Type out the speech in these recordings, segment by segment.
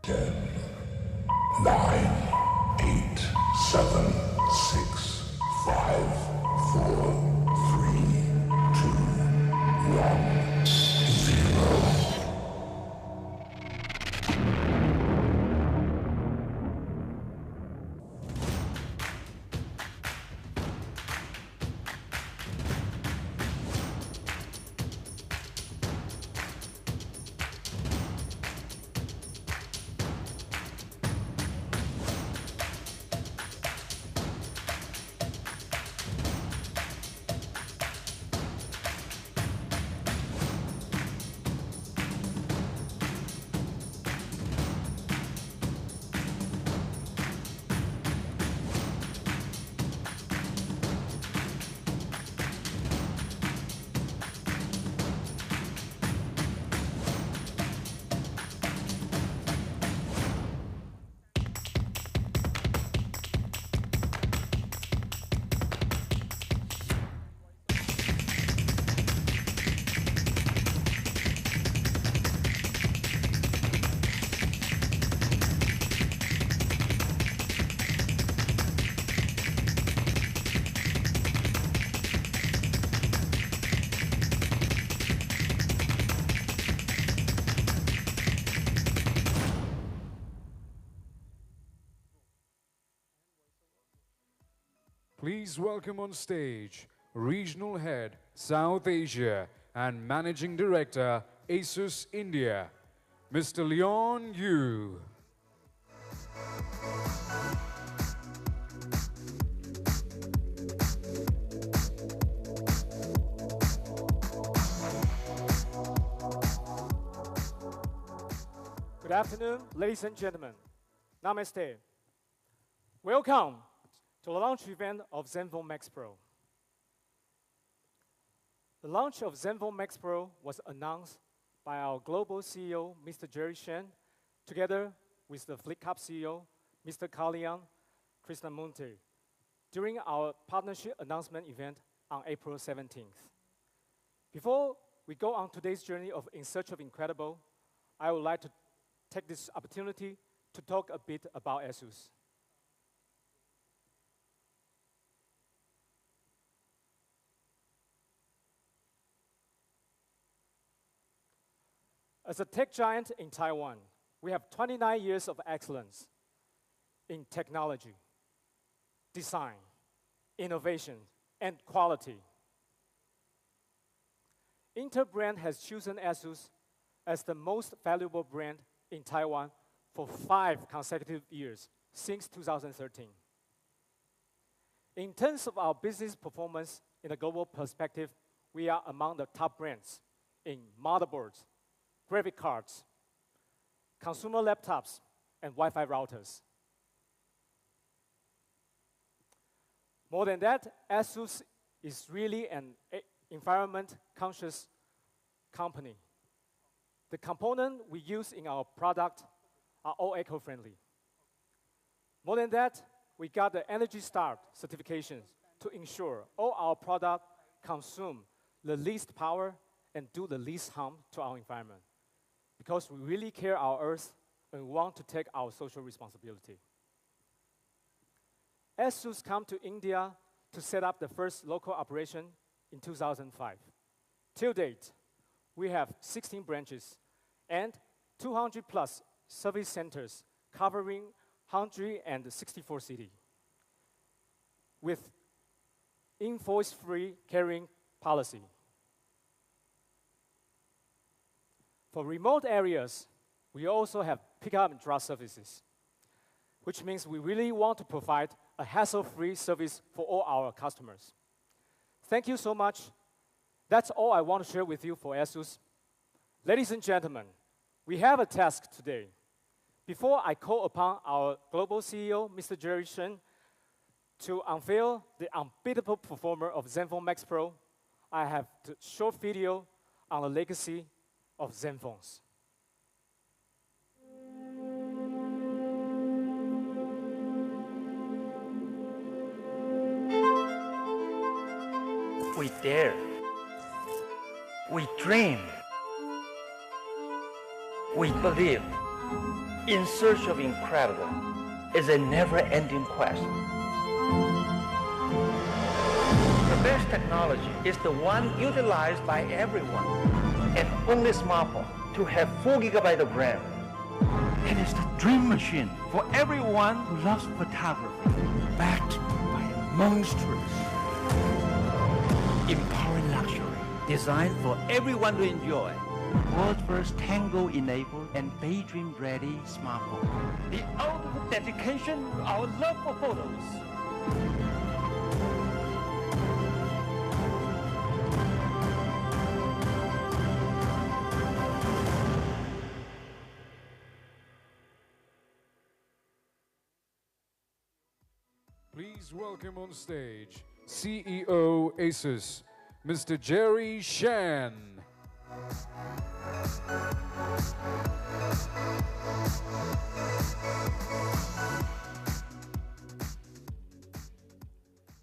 10, 9, 8, 7, 6, 5, 4, 3, 2, 1, 0. Please welcome on stage Regional Head, South Asia and Managing Director, Asus India, Mr. Leon Yu. Good afternoon, ladies and gentlemen. Namaste. Welcome to the launch event of Zenfone Max Pro. The launch of Zenfone Max Pro was announced by our global CEO, Mr. Jerry Shen, together with the Flipkart CEO, Mr. Kalyan Krishnamurthy, during our partnership announcement event on April 17th. Before we go on today's journey of In Search of Incredible, I would like to take this opportunity to talk a bit about Asus. As a tech giant in Taiwan, we have 29 years of excellence in technology, design, innovation, and quality. Interbrand has chosen Asus as the most valuable brand in Taiwan for 5 consecutive years since 2013. In terms of our business performance in a global perspective, we are among the top brands in motherboards, graphic cards, consumer laptops, and Wi-Fi routers. More than that, Asus is really an environment-conscious company. The components we use in our product are all eco-friendly. More than that, we got the Energy Star certifications to ensure all our products consume the least power and do the least harm to our environment, because we really care our Earth and want to take our social responsibility. Asus came to India to set up the first local operation in 2005. Till date, we have 16 branches and 200 plus service centers covering 164 cities with invoice-free carrying policy. For remote areas, we also have pick-up and drop services, which means we really want to provide a hassle-free service for all our customers. Thank you so much. That's all I want to share with you for Asus. Ladies and gentlemen, we have a task today. Before I call upon our global CEO, Mr. Jerry Shen, to unveil the unbeatable performer of Zenfone Max Pro, I have a short video on the legacy of Zenphones. We dare. We dream. We believe. In search of incredible is a never-ending quest. The best technology is the one utilized by everyone. An only smartphone to have 4 GB of RAM. It is the dream machine for everyone who loves photography, backed by a monstrous, empowering luxury, designed for everyone to enjoy. World's first Tango-enabled and daydream-ready smartphone. The ultimate dedication to our love for photos. Please welcome on stage CEO Asus, Mr. Jerry Shan.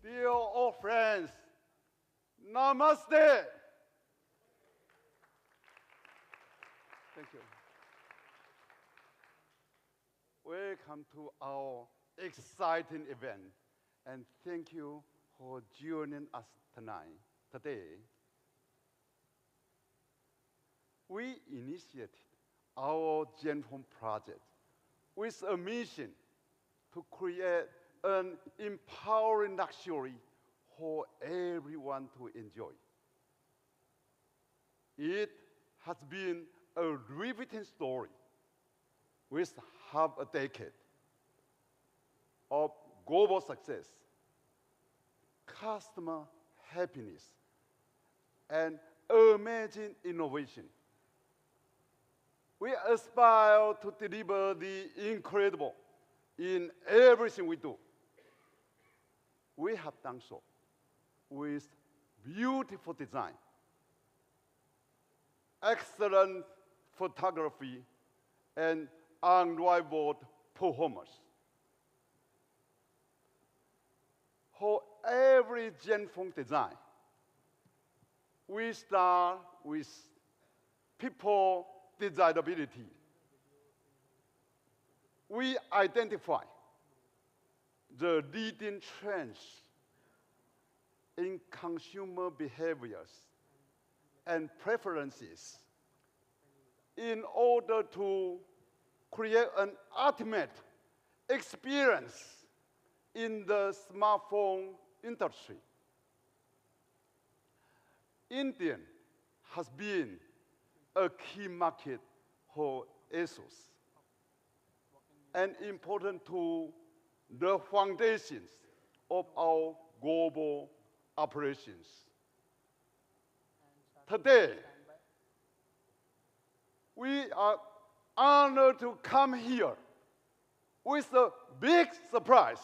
Dear all friends, Namaste. Thank you. Welcome to our exciting event, and thank you for joining us today. We initiated our Zenfone project with a mission to create an empowering luxury for everyone to enjoy. It has been a riveting story with half a decade of global success, customer happiness, and amazing innovation. We aspire to deliver the incredible in everything we do. We have done so with beautiful design, excellent photography, and unrivaled performance. For every Zenfone design, we start with people desirability. We identify the leading trends in consumer behaviors and preferences in order to create an ultimate experience in the smartphone industry. India has been a key market for Asus and important to the foundations of our global operations. Today, we are honored to come here with a big surprise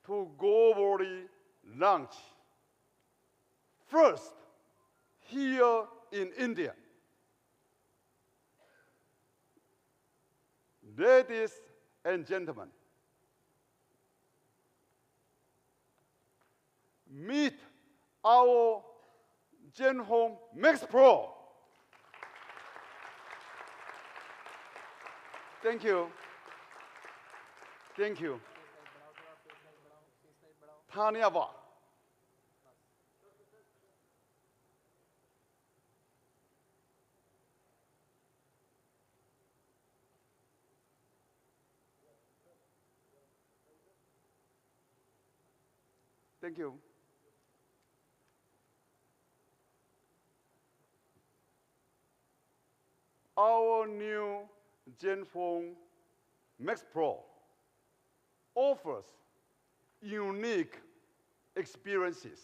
to globally launch. First, here in India. Ladies and gentlemen, meet our Zenfone Max Pro. Thank you. Thank you. Dhanyavad. Thank you. Our new Zenfone Max Pro offers unique experiences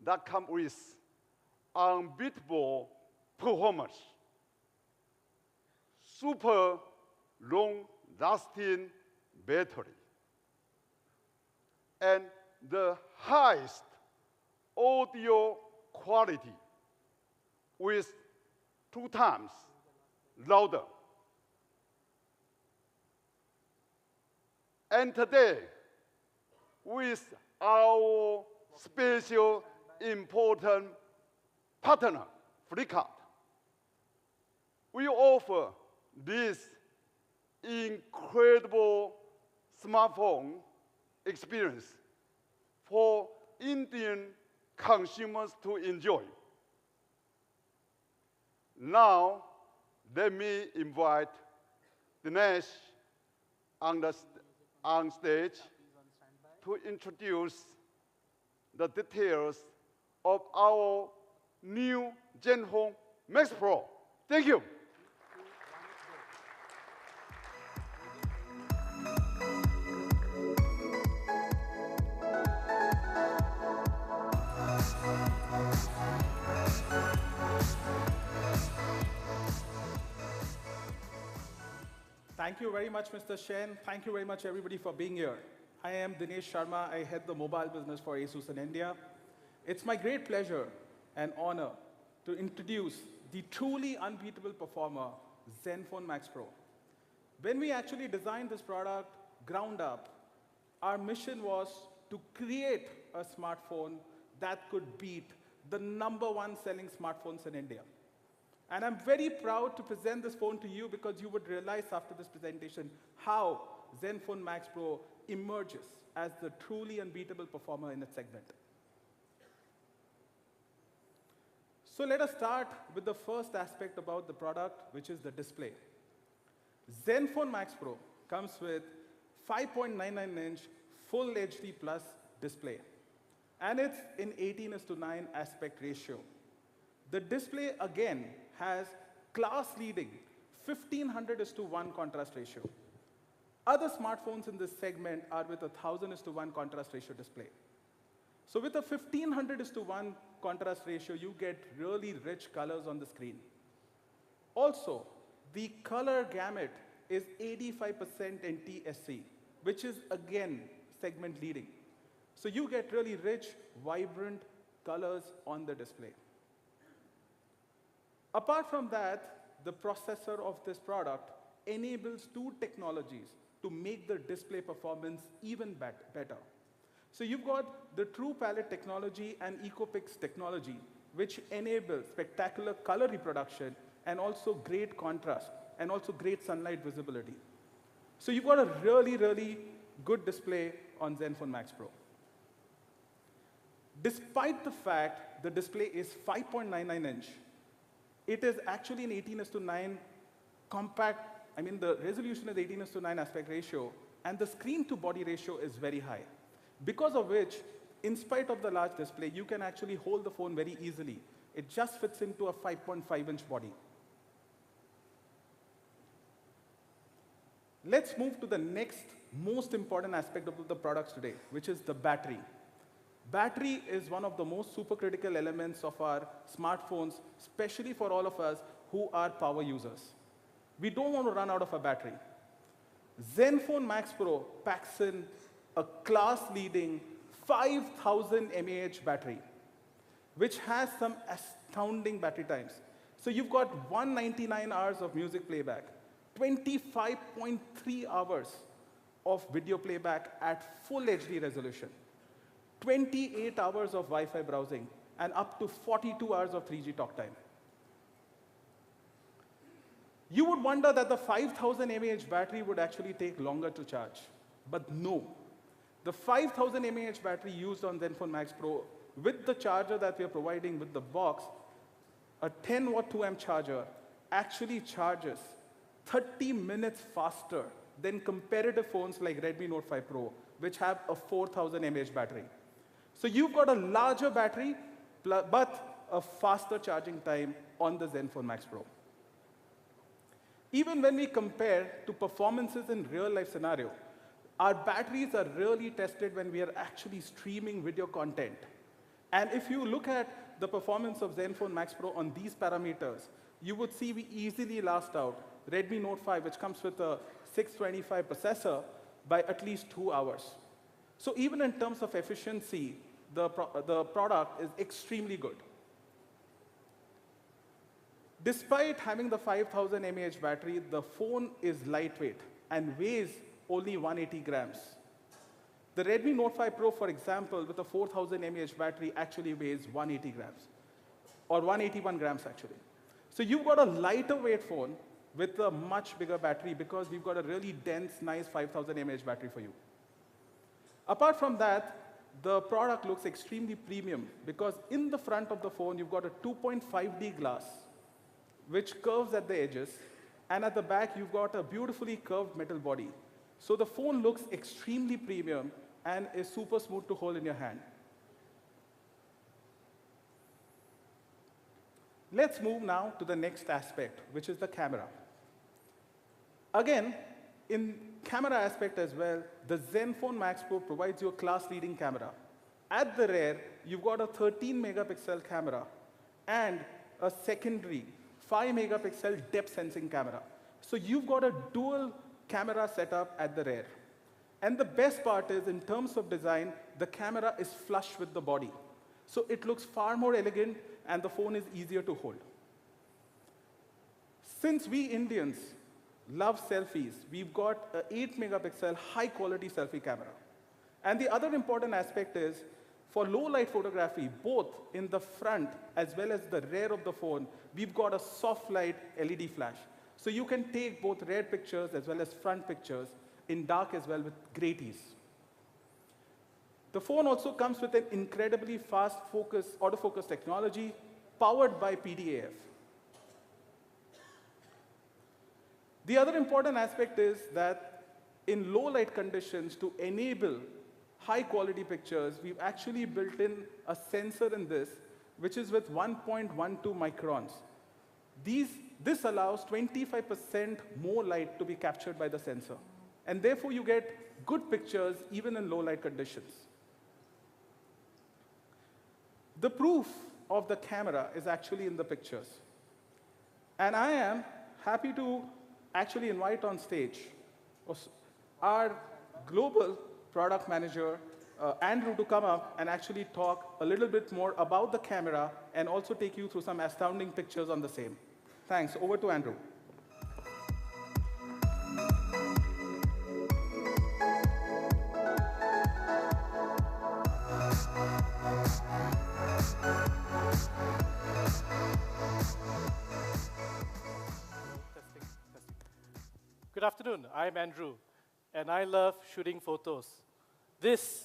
that come with unbeatable performance, super long-lasting battery, and the highest audio quality with 2 times louder. And today, with our special important partner, Flipkart, we offer this incredible smartphone experience for Indian consumers to enjoy. Now, let me invite Dinesh on stage to introduce the details of our new Zenfone Max Pro. Thank you. Thank you very much, Mr. Shen. Thank you very much, everybody, for being here. I am Dinesh Sharma. I head the mobile business for Asus in India. It's my great pleasure and honor to introduce the truly unbeatable performer, Zenfone Max Pro. When we actually designed this product ground up, our mission was to create a smartphone that could beat the #1 selling smartphones in India. And I'm very proud to present this phone to you because you would realize after this presentation how Zenfone Max Pro emerges as the truly unbeatable performer in its segment. So let us start with the first aspect about the product, which is the display. Zenfone Max Pro comes with 5.99-inch Full HD Plus display, and it's in 18:9 aspect ratio. The display, again, has class-leading 1500:1 contrast ratio. Other smartphones in this segment are with a 1000:1 contrast ratio display. So with a 1500:1 contrast ratio, you get really rich colors on the screen. Also, the color gamut is 85% NTSC, which is, again, segment leading. So you get really rich, vibrant colors on the display. Apart from that, the processor of this product enables two technologies to make the display performance even better. So you've got the True Palette technology and EcoPix technology, which enables spectacular color reproduction and also great contrast and also great sunlight visibility. So you've got a really, really good display on Zenfone Max Pro. Despite the fact the display is 5.99-inch, it is actually an 18:9 compact. I mean, the resolution is 18:9 aspect ratio, and the screen-to-body ratio is very high. Because of which, in spite of the large display, you can actually hold the phone very easily. It just fits into a 5.5-inch body. Let's move to the next most important aspect of the products today, which is the battery. Battery is one of the most supercritical elements of our smartphones, especially for all of us who are power users. We don't want to run out of a battery. Zenfone Max Pro packs in a class-leading 5000 mAh battery, which has some astounding battery times. So you've got 199 hours of music playback, 25.3 hours of video playback at full HD resolution, 28 hours of Wi-Fi browsing, and up to 42 hours of 3G talk time. You would wonder that the 5000 mAh battery would actually take longer to charge, but no. The 5000 mAh battery used on Zenfone Max Pro, with the charger that we are providing with the box, a 10-watt 2-amp charger, actually charges 30 minutes faster than competitive phones like Redmi Note 5 Pro, which have a 4000 mAh battery. So you've got a larger battery, but a faster charging time on the Zenfone Max Pro. Even when we compare to performances in real-life scenario, our batteries are really tested when we are actually streaming video content. And if you look at the performance of Zenfone Max Pro on these parameters, you would see we easily last out Redmi Note 5, which comes with a 625 processor, by at least 2 hours. So even in terms of efficiency, the product is extremely good. Despite having the 5000 mAh battery, the phone is lightweight and weighs only 180 grams. The Redmi Note 5 Pro, for example, with a 4000 mAh battery actually weighs 180 grams, or 181 grams actually. So you've got a lighter weight phone with a much bigger battery because we've got a really dense, nice 5000 mAh battery for you. Apart from that, the product looks extremely premium because in the front of the phone, you've got a 2.5D glass, which curves at the edges, and at the back, you've got a beautifully curved metal body. So the phone looks extremely premium and is super smooth to hold in your hand. Let's move now to the next aspect, which is the camera. Again, in camera aspect as well, the Zenfone Max Pro provides you a class-leading camera. At the rear, you've got a 13-megapixel camera and a secondary 5-megapixel depth sensing camera. So you've got a dual camera setup at the rear. And the best part is, in terms of design, the camera is flush with the body. So it looks far more elegant, and the phone is easier to hold. Since we Indians love selfies, we've got an 8-megapixel high-quality selfie camera. And the other important aspect is, for low-light photography, both in the front as well as the rear of the phone, we've got a soft-light LED flash. So you can take both rear pictures as well as front pictures in dark as well with great ease. The phone also comes with an incredibly fast autofocus technology powered by PDAF. The other important aspect is that in low light conditions, to enable high quality pictures, we've actually built in a sensor in this, which is with 1.12 microns. This allows 25% more light to be captured by the sensor. And therefore, you get good pictures even in low light conditions. The proof of the camera is actually in the pictures. And I am happy to actually invite on stage our global product manager, Andrew, to come up and actually talk a little bit more about the camera and also take you through some astounding pictures on the same. Thanks. Over to Andrew. Good afternoon, I'm Andrew, and I love shooting photos. This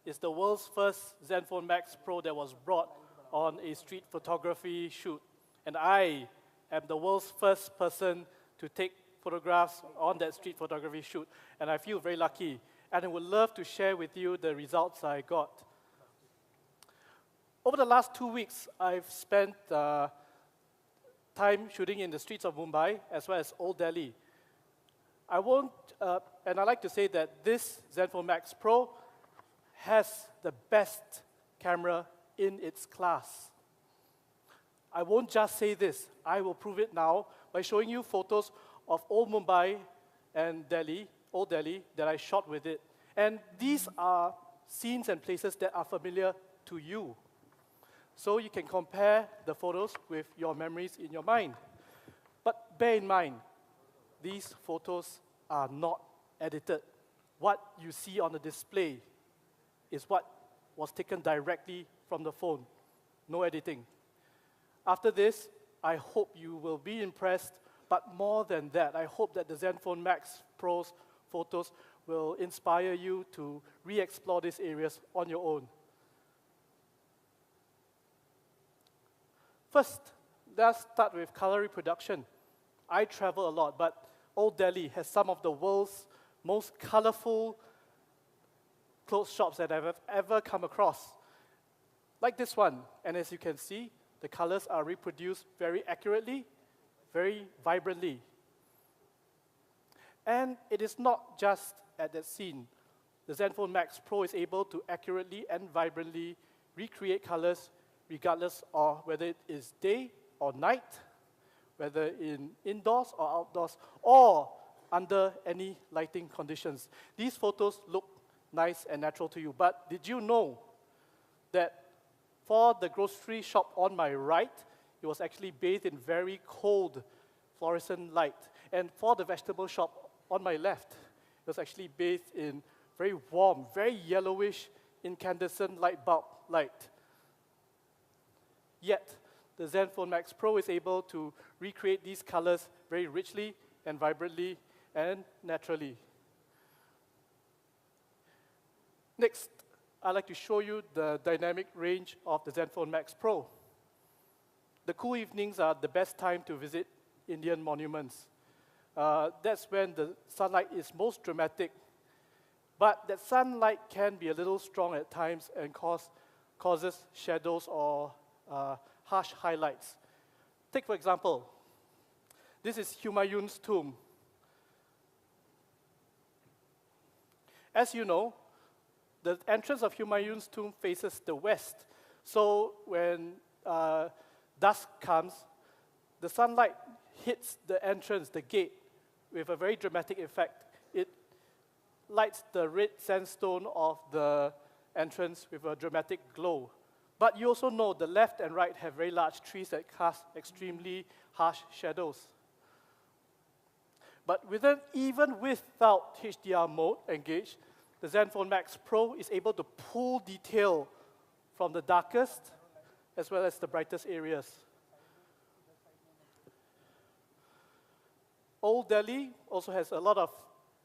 is the world's first Zenfone Max Pro that was brought on a street photography shoot. And I am the world's first person to take photographs on that street photography shoot. And I feel very lucky, and I would love to share with you the results I got. Over the last 2 weeks, I've spent time shooting in the streets of Mumbai as well as Old Delhi. And I like to say that this Zenfone Max Pro has the best camera in its class. I won't just say this, I will prove it now by showing you photos of Old Mumbai and Delhi, Old Delhi, that I shot with it. And these are scenes and places that are familiar to you. So you can compare the photos with your memories in your mind. But bear in mind, these photos are not edited. What you see on the display is what was taken directly from the phone. No editing. After this, I hope you will be impressed, but more than that, I hope that the Zenfone Max Pro's photos will inspire you to re-explore these areas on your own. First, let's start with color reproduction. I travel a lot, but Old Delhi has some of the world's most colorful clothes shops that I've ever come across. Like this one, and as you can see, the colors are reproduced very accurately, very vibrantly. And it is not just at that scene. The Zenfone Max Pro is able to accurately and vibrantly recreate colors regardless of whether it is day or night, whether in indoors or outdoors, or under any lighting conditions. These photos look nice and natural to you, but did you know that for the grocery shop on my right, it was actually bathed in very cold fluorescent light, and for the vegetable shop on my left, it was actually bathed in very warm, very yellowish incandescent light bulb light. Yet, the Zenfone Max Pro is able to recreate these colors very richly and vibrantly and naturally. Next, I'd like to show you the dynamic range of the Zenfone Max Pro. The cool evenings are the best time to visit Indian monuments. That's when the sunlight is most dramatic. But that sunlight can be a little strong at times and causes shadows or harsh highlights. Take, for example, this is Humayun's tomb. As you know, the entrance of Humayun's tomb faces the west. So when dusk comes, the sunlight hits the entrance, the gate, with a very dramatic effect. It lights the red sandstone of the entrance with a dramatic glow. But you also know the left and right have very large trees that cast extremely harsh shadows. But even without HDR mode engaged, the Zenfone Max Pro is able to pull detail from the darkest as well as the brightest areas. Old Delhi also has a lot of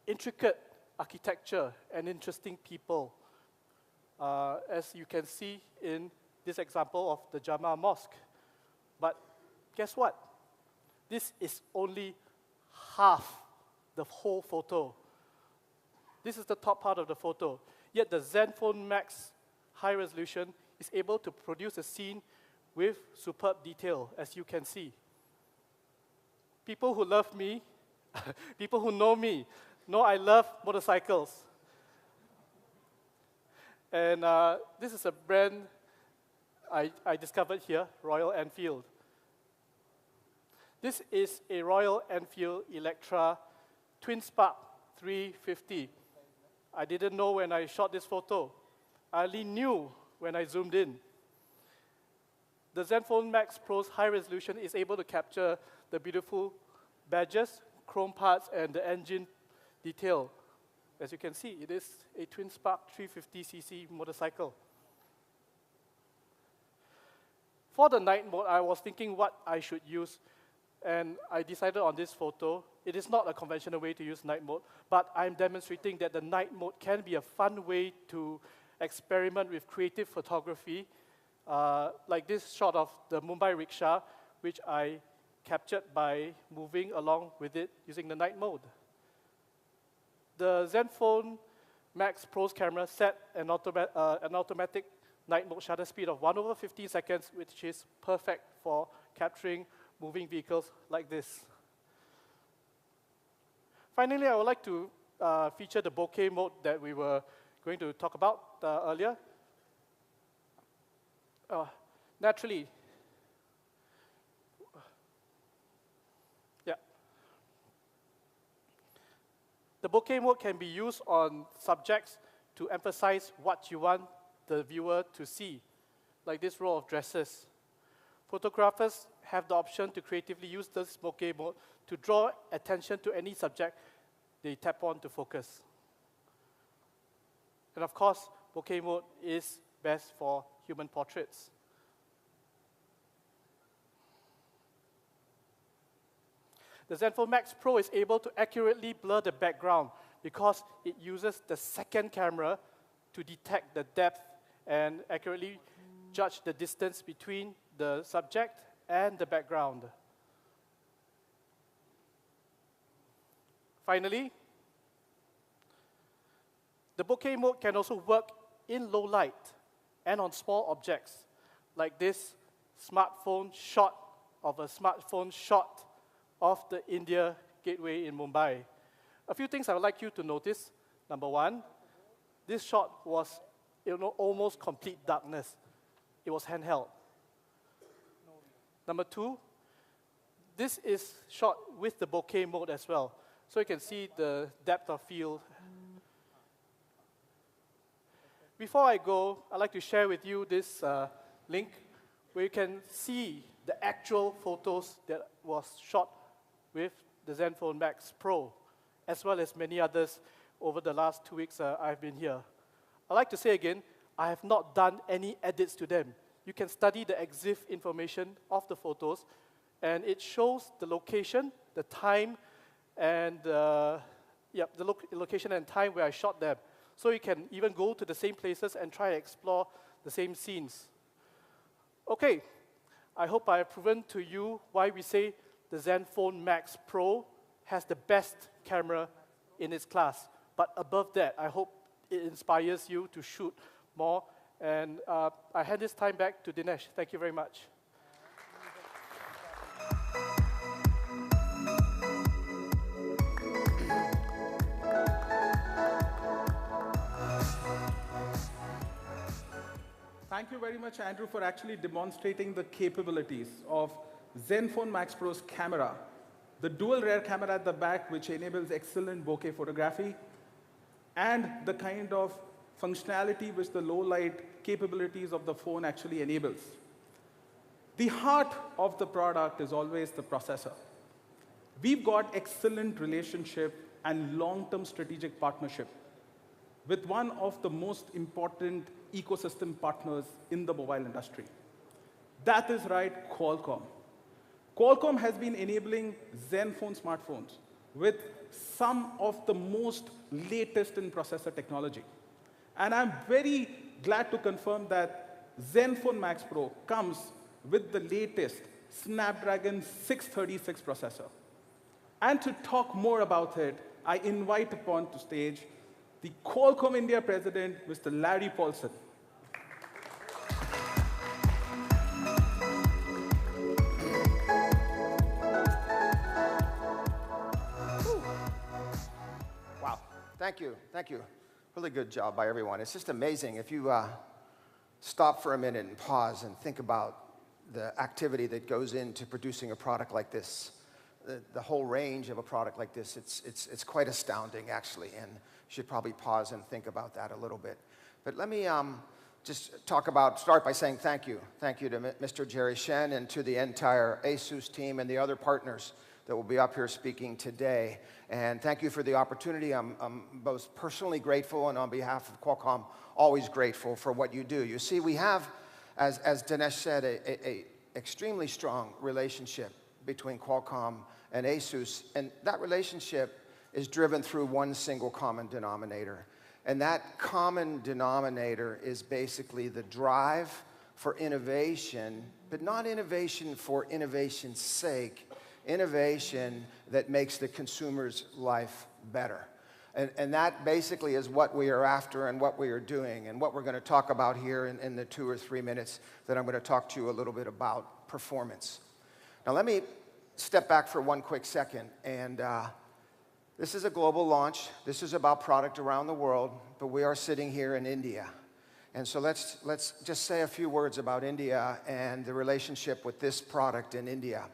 intricate architecture and interesting people, as you can see in this example of the Jama Mosque. But guess what? This is only half the whole photo. This is the top part of the photo. Yet the Zenfone Max high resolution is able to produce a scene with superb detail, as you can see. People who love me, people who know me, know I love motorcycles. And this is a brand I discovered here, Royal Enfield. This is a Royal Enfield Electra Twin Spark 350. I didn't know when I shot this photo. I only knew when I zoomed in. The Zenfone Max Pro's high resolution is able to capture the beautiful badges, chrome parts, and the engine detail. As you can see, it is a Twin Spark 350cc motorcycle. For the night mode, I was thinking what I should use, and I decided on this photo. It is not a conventional way to use night mode, but I'm demonstrating that the night mode can be a fun way to experiment with creative photography, like this shot of the Mumbai rickshaw, which I captured by moving along with it using the night mode. The Zenfone Max Pro's camera set an automatic night mode shutter speed of 1/15 seconds, which is perfect for capturing moving vehicles like this. Finally, I would like to feature the bokeh mode that we were going to talk about earlier. Naturally, the bokeh mode can be used on subjects to emphasize what you want the viewer to see, like this row of dresses. Photographers have the option to creatively use this bokeh mode to draw attention to any subject they tap on to focus. And of course, bokeh mode is best for human portraits. The Zenfone Max Pro is able to accurately blur the background because it uses the second camera to detect the depth and accurately judge the distance between the subject and the background. Finally, the bokeh mode can also work in low light and on small objects, like this smartphone shot of the India Gateway in Mumbai. A few things I would like you to notice. Number one, this shot was almost complete darkness. It was handheld. Number two, this is shot with the bokeh mode as well. So you can see the depth of field. Before I go, I'd like to share with you this link where you can see the actual photos that was shot with the Zenfone Max Pro, as well as many others over the last 2 weeks I've been here. I'd like to say again, I have not done any edits to them. you can study the EXIF information of the photos, and it shows the location, the time, and location and time where I shot them. So you can even go to the same places and try to explore the same scenes. Okay, I hope I have proven to you why we say the Zenfone Max Pro has the best camera in its class. But above that, I hope it inspires you to shoot more. And I hand this time back to Dinesh. Thank you very much. Thank you very much, Andrew, for actually demonstrating the capabilities of Zenfone Max Pro's camera, the dual rear camera at the back, which enables excellent bokeh photography, and the kind of functionality which the low light capabilities of the phone actually enables. The heart of the product is always the processor. We've got excellent relationship and long-term strategic partnership with one of the most important ecosystem partners in the mobile industry. That is right, Qualcomm. Qualcomm has been enabling Zenfone smartphones with some of the most latest in processor technology. And I'm very glad to confirm that Zenfone Max Pro comes with the latest Snapdragon 636 processor. And to talk more about it, I invite upon to stage the Qualcomm India President, Mr. Larry Paulson. Wow, thank you. Really good job by everyone. It's just amazing if you stop for a minute and pause and think about the activity that goes into producing a product like this. The whole range of a product like this, it's quite astounding, actually, and you should probably pause and think about that a little bit. But let me just start by saying thank you. Thank you to Mr. Jerry Shen and to the entire Asus team and the other partners that will be up here speaking today. And thank you for the opportunity. I'm both personally grateful and on behalf of Qualcomm, always grateful for what you do. You see, we have, as Dinesh said, a extremely strong relationship between Qualcomm and Asus, and that relationship is driven through one single common denominator. And that common denominator is basically the drive for innovation, but not innovation for innovation's sake, innovation that makes the consumer's life better. And that basically is what we are after and what we are doing and what we're going to talk about here in the 2 or 3 minutes that I'm going to talk to you a little bit about performance. Now let me step back for one quick second. And this is a global launch. This is about product around the world, but we are sitting here in India. And so let's just say a few words about India and the relationship with this product in India.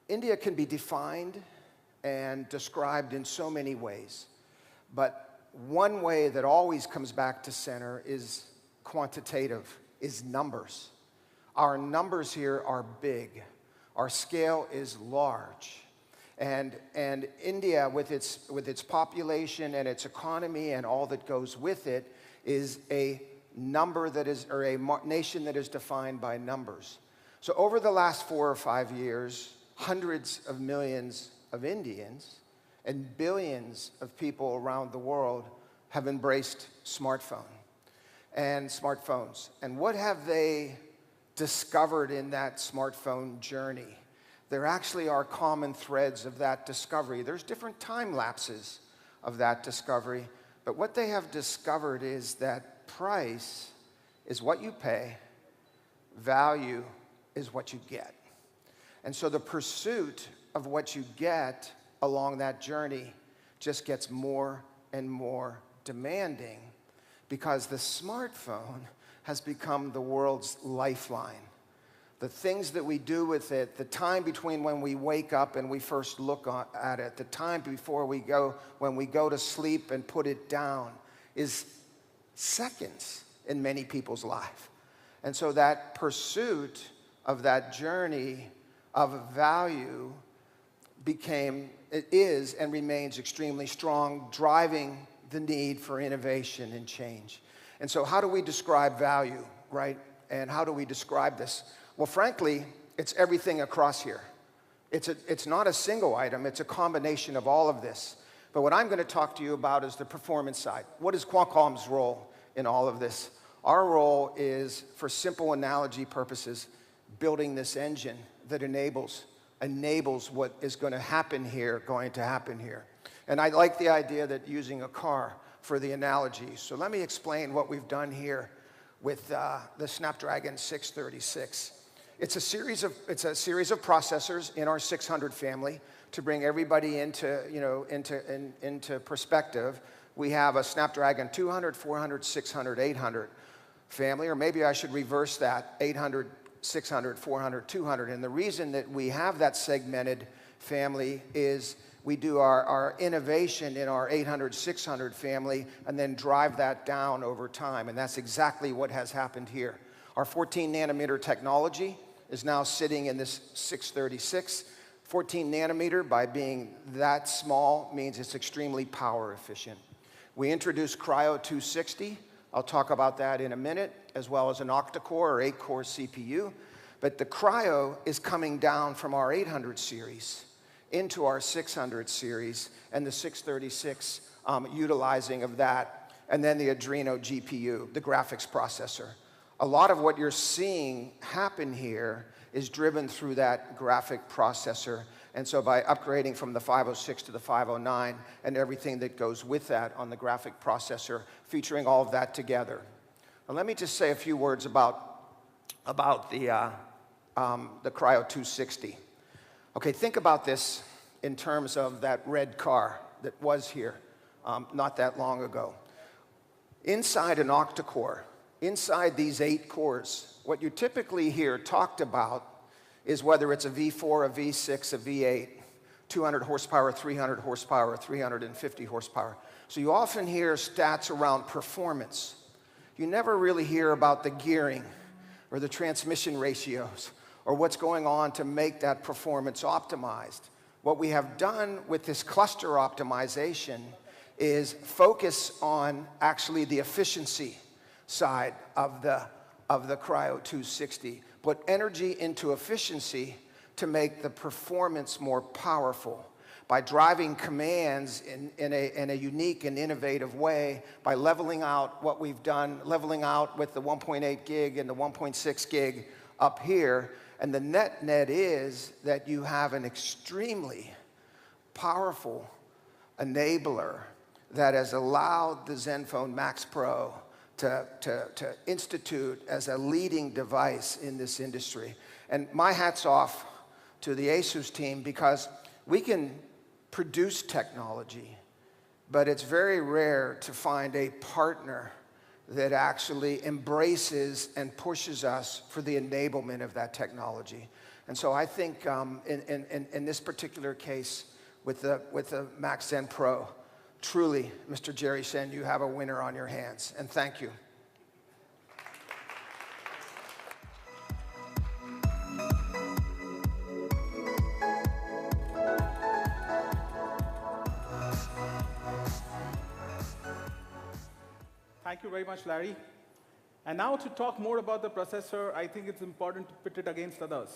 India can be defined and described in so many ways, but one way that always comes back to center is quantitative, is numbers. Our numbers here are big. Our scale is large. And India, with its population and its economy and all that goes with it, is a number that is, or a nation that is defined by numbers. So over the last 4 or 5 years, hundreds of millions of Indians and billions of people around the world have embraced smartphones. And what have they discovered in that smartphone journey? There actually are common threads of that discovery. There's different time lapses of that discovery, but what they have discovered is that price is what you pay, value is what you get. And so the pursuit of what you get along that journey just gets more and more demanding because the smartphone has become the world's lifeline. The things that we do with it, the time between when we wake up and we first look at it, the time before when we go to sleep and put it down is seconds in many people's life. And so that pursuit of that journey of value is and remains extremely strong, driving the need for innovation and change. And so how do we describe value? right? And how do we describe this? Well, frankly, it's everything across here. It's not a single item, it's a combination of all of this. But what I'm going to talk to you about is the performance side. What is Qualcomm's role in all of this? Our role is, for simple analogy purposes, building this engine that enables what is going to happen here. And I like the idea that using a car for the analogy. So let me explain what we've done here with the Snapdragon 636. It's a series of processors in our 600 family. To bring everybody into perspective, we have a Snapdragon 200, 400, 600, 800 family, or maybe I should reverse that, 800, 600, 400, 200. And the reason that we have that segmented family is we do our innovation in our 800, 600 family and then drive that down over time. And that's exactly what has happened here. Our 14 nanometer technology is now sitting in this 636. 14 nanometer, by being that small, means it's extremely power efficient. We introduced Cryo 260. I'll talk about that in a minute, as well as an octa-core or 8-core CPU. But the Cryo is coming down from our 800 series into our 600 series, and the 636 utilizing of that, and then the Adreno GPU, the graphics processor. A lot of what you're seeing happen here is driven through that graphic processor. And so by upgrading from the 506 to the 509 and everything that goes with that on the graphic processor, featuring all of that together. Now, let me just say a few words about the Cryo 260. Okay, think about this in terms of that red car that was here not that long ago. Inside an octa-core, inside these 8 cores, what you typically hear talked about is whether it's a V4, a V6, a V8, 200 horsepower, 300 horsepower, 350 horsepower. So you often hear stats around performance. You never really hear about the gearing or the transmission ratios or what's going on to make that performance optimized. What we have done with this cluster optimization is focus on actually the efficiency side of the Cryo 260. Put energy into efficiency to make the performance more powerful by driving commands in a unique and innovative way, by leveling out what we've done, leveling out with the 1.8 gig and the 1.6 gig up here. And the net is that you have an extremely powerful enabler that has allowed the Zenfone Max Pro to institute as a leading device in this industry. And my hat's off to the Asus team, because we can produce technology, but it's very rare to find a partner that actually embraces and pushes us for the enablement of that technology. And so I think in this particular case with the Max Zen Pro, truly, Mr. Jerry Shen, you have a winner on your hands, and thank you. Thank you very much, Larry. And now to talk more about the processor, I think it's important to pit it against others.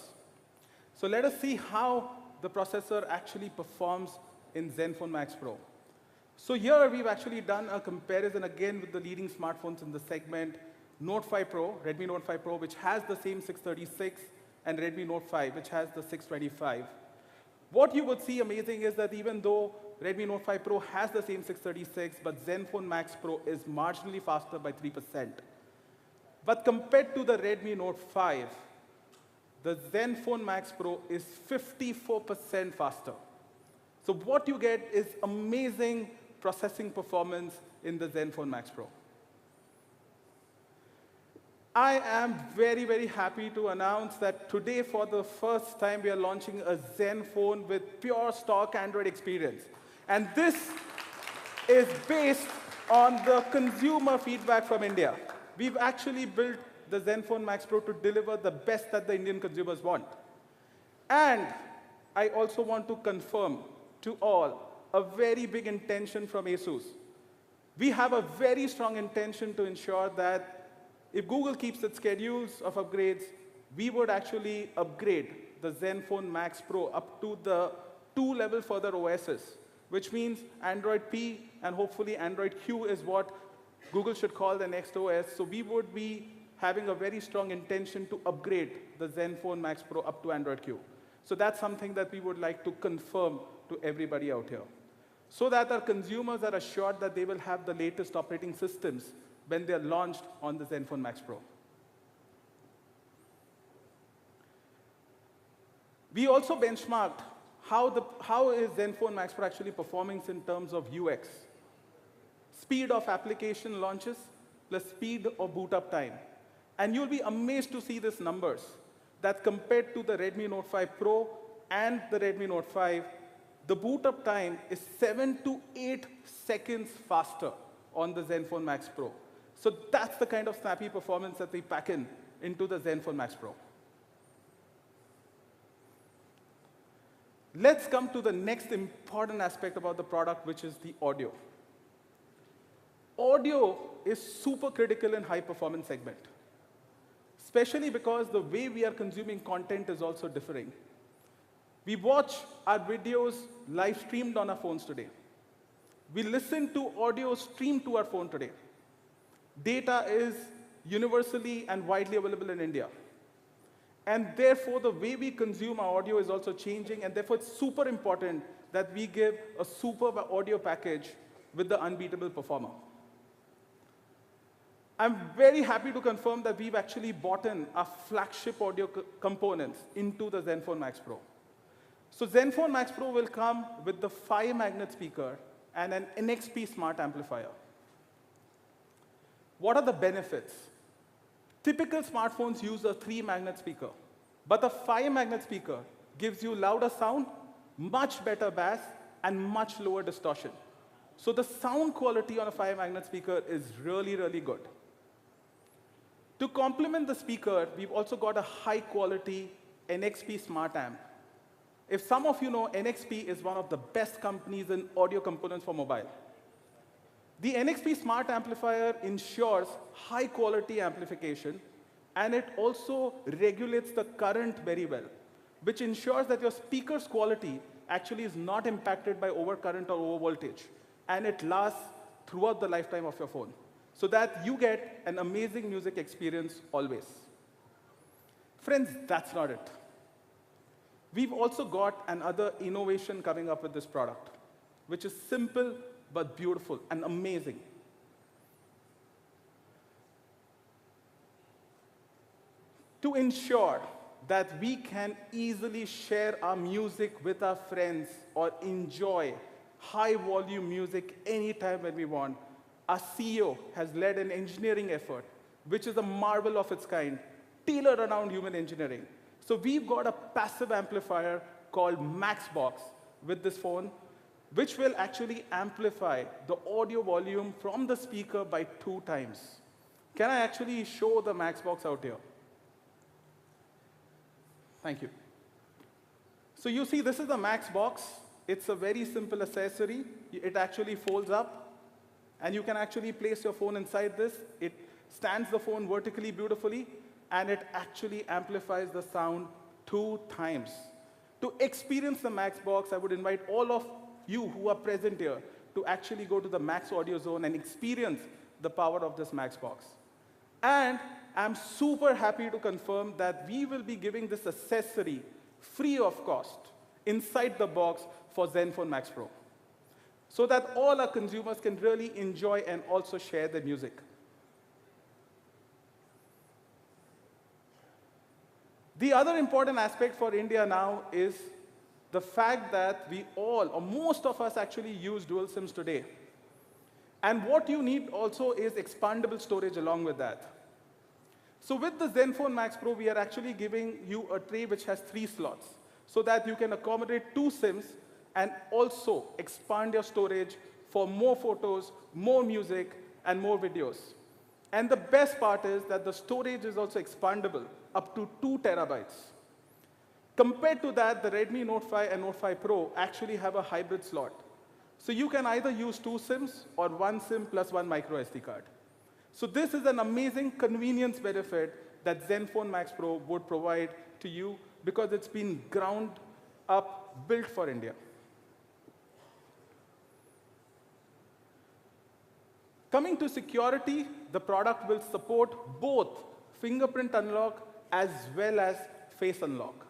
So let us see how the processor actually performs in Zenfone Max Pro. So here we've actually done a comparison again with the leading smartphones in the segment, Note 5 Pro, Redmi Note 5 Pro, which has the same 636, and Redmi Note 5, which has the 625. What you would see amazing is that even though Redmi Note 5 Pro has the same 636, but Zenfone Max Pro is marginally faster by 3%. But compared to the Redmi Note 5, the Zenfone Max Pro is 54% faster. So what you get is amazing processing performance in the Zenfone Max Pro. I am very, very happy to announce that today, for the first time, we are launching a Zenfone with pure stock Android experience. And this is based on the consumer feedback from India. We've actually built the Zenfone Max Pro to deliver the best that the Indian consumers want. And I also want to confirm to all a very big intention from Asus. We have a very strong intention to ensure that If Google keeps its schedules of upgrades, we would actually upgrade the Zenfone Max Pro up to the 2-level further OSs, which means Android P and hopefully Android Q is what Google should call the next OS. So we would be having a very strong intention to upgrade the Zenfone Max Pro up to Android Q. So that's something that we would like to confirm to everybody out here, so that our consumers are assured that they will have the latest operating systems when they are launched on the Zenfone Max Pro. We also benchmarked how is Zenfone Max Pro actually performing in terms of UX. Speed of application launches plus speed of boot up time. And you'll be amazed to see these numbers, that compared to the Redmi Note 5 Pro and the Redmi Note 5, the boot up time is 7 to 8 seconds faster on the Zenfone Max Pro. So that's the kind of snappy performance that we pack into the Zenfone Max Pro. Let's come to the next important aspect about the product, which is the audio. Audio is super critical in high performance segment, especially because the way we are consuming content is also differing. We watch our videos live streamed on our phones today. We listen to audio streamed to our phone today. Data is universally and widely available in India. And therefore, the way we consume our audio is also changing, and therefore it's super important that we give a superb audio package with the unbeatable performer. I'm very happy to confirm that we've actually bought in our flagship audio components into the Zenfone Max Pro. So Zenfone Max Pro will come with the 5-magnet speaker and an NXP smart amplifier. What are the benefits? Typical smartphones use a 3-magnet speaker, but the 5-magnet speaker gives you louder sound, much better bass, and much lower distortion. So the sound quality on a 5-magnet speaker is really, really good. To complement the speaker, we've also got a high-quality NXP smart amp. If some of you know, NXP is one of the best companies in audio components for mobile. The NXP smart amplifier ensures high-quality amplification, and it also regulates the current very well, which ensures that your speaker's quality actually is not impacted by overcurrent or overvoltage, and it lasts throughout the lifetime of your phone, so that you get an amazing music experience always. Friends, that's not it. We've also got another innovation coming up with this product, which is simple but beautiful and amazing. To ensure that we can easily share our music with our friends or enjoy high-volume music anytime when we want, our CEO has led an engineering effort, which is a marvel of its kind, tailored around human engineering. So we've got a passive amplifier called Maxbox with this phone, which will actually amplify the audio volume from the speaker by 2 times. Can I actually show the Maxbox out here? Thank you. So you see, this is the Maxbox. It's a very simple accessory. It actually folds up, and you can actually place your phone inside this. It stands the phone vertically beautifully, and it actually amplifies the sound 2 times. To experience the Maxbox, I would invite all of you who are present here to actually go to the Max Audio Zone and experience the power of this Maxbox. And I'm super happy to confirm that we will be giving this accessory free of cost inside the box for Zenfone Max Pro, so that all our consumers can really enjoy and also share their music. The other important aspect for India now is the fact that we all, or most of us actually use dual SIMs today. And what you need also is expandable storage along with that. So with the Zenfone Max Pro, we are actually giving you a tray which has 3 slots, so that you can accommodate 2 SIMs and also expand your storage for more photos, more music, and more videos. And the best part is that the storage is also expandable up to 2 terabytes. Compared to that, the Redmi Note 5 and Note 5 Pro actually have a hybrid slot. So you can either use 2 SIMs or 1 SIM plus 1 micro SD card. So this is an amazing convenience benefit that Zenfone Max Pro would provide to you because it's been ground up, built for India. Coming to security, the product will support both fingerprint unlock as well as face unlock.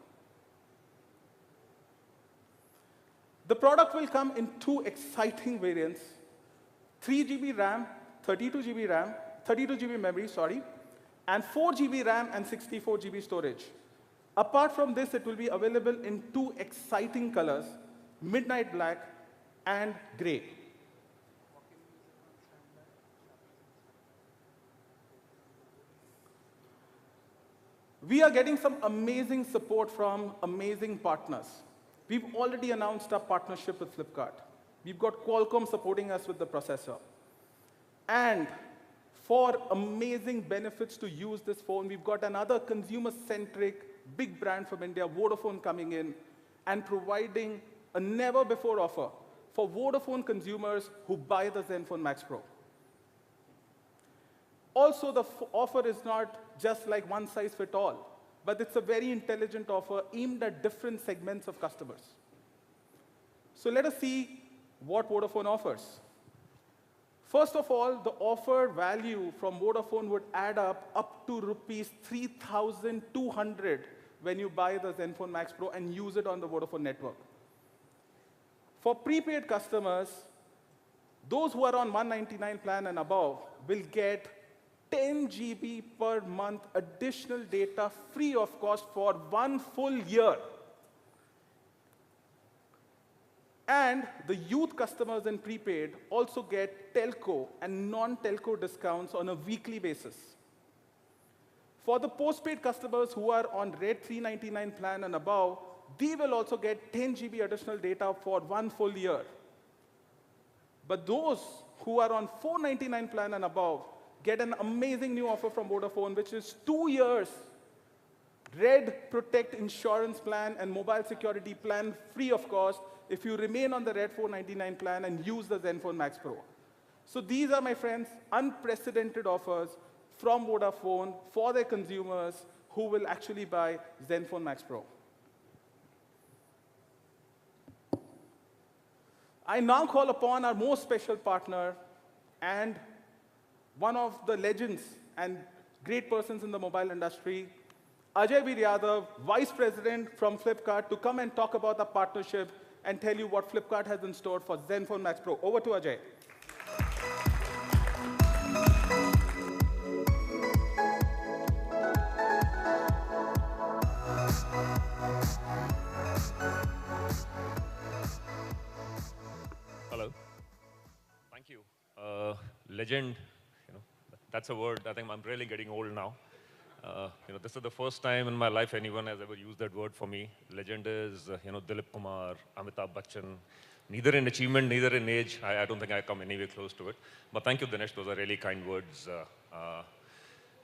The product will come in two exciting variants, 3 GB RAM, 32 GB RAM, 32 GB memory, sorry, and 4 GB RAM and 64 GB storage. Apart from this, it will be available in two exciting colors, midnight black and gray. We are getting some amazing support from amazing partners. We've already announced our partnership with Flipkart. We've got Qualcomm supporting us with the processor. And for amazing benefits to use this phone, we've got another consumer-centric big brand from India, Vodafone, coming in and providing a never-before offer for Vodafone consumers who buy the Zenfone Max Pro. Also, the offer is not just like one size fits all, but it's a very intelligent offer aimed at different segments of customers. So let us see what Vodafone offers. First of all, the offer value from Vodafone would add up to rupees 3,200 when you buy the Zenfone Max Pro and use it on the Vodafone network. For prepaid customers, those who are on 199 plan and above will get 10 GB per month additional data free of cost for 1 full year. And the youth customers in prepaid also get telco and non-telco discounts on a weekly basis. For the postpaid customers who are on Red 399 plan and above, they will also get 10 GB additional data for 1 full year. But those who are on 499 plan and above get an amazing new offer from Vodafone, which is 2 years Red Protect insurance plan and mobile security plan free of cost if you remain on the Red 499 plan and use the Zenfone Max Pro. So these are, my friends, unprecedented offers from Vodafone for their consumers who will actually buy Zenfone Max Pro. I now call upon our most special partner and one of the legends and great persons in the mobile industry, Ajay Veer Yadav, Vice President from Flipkart, to come and talk about the partnership and tell you what Flipkart has in store for Zenfone Max Pro. Over to Ajay. Hello. Thank you. Legend, that's a word. I think I'm really getting old now. This is the first time in my life anyone has ever used that word for me. Legend is, Dilip Kumar, Amitabh Bachchan. Neither in achievement, neither in age. I don't think I come anywhere close to it. But thank you, Dinesh. Those are really kind words.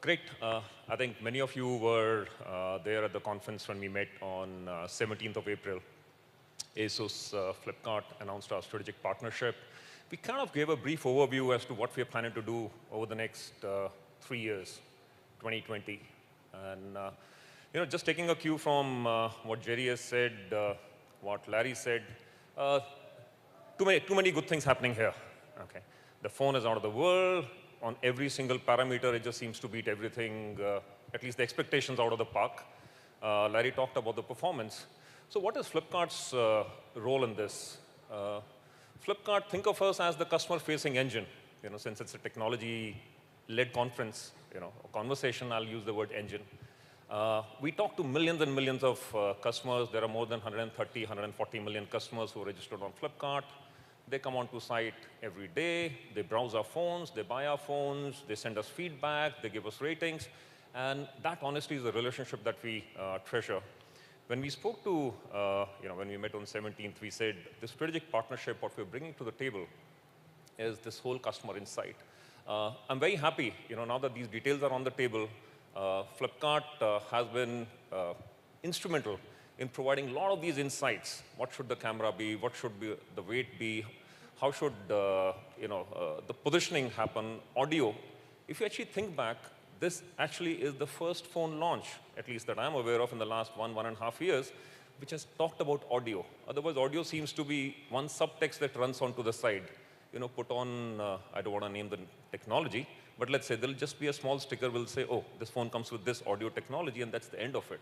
Great. I think many of you were there at the conference when we met on 17th of April. Asus, Flipkart announced our strategic partnership. We kind of gave a brief overview as to what we are planning to do over the next 3 years, 2020. And just taking a cue from what Jerry has said, what Larry said, too many good things happening here. Okay, the phone is out of the world. On every single parameter, it just seems to beat everything, at least the expectations out of the park. Larry talked about the performance. So what is Flipkart's role in this? Flipkart, think of us as the customer-facing engine. Since it's a technology-led conference, a conversation, I'll use the word engine. We talk to millions and millions of customers. There are more than 130, 140 million customers who are registered on Flipkart. They come onto site every day. They browse our phones. They buy our phones. They send us feedback. They give us ratings. And that, honestly, is a relationship that we treasure. When we spoke to, when we met on 17th, we said the strategic partnership, what we're bringing to the table is this whole customer insight. I'm very happy, now that these details are on the table, Flipkart has been instrumental in providing a lot of these insights. What should the camera be? What should be the weight be? How should the positioning happen? Audio. If you actually think back, this actually is the first phone launch, at least that I'm aware of in the last 1.5 years, which has talked about audio. Otherwise, audio seems to be one subtext that runs onto the side. Put on, I don't want to name the technology, but let's say there'll just be a small sticker will say, oh, this phone comes with this audio technology, and that's the end of it.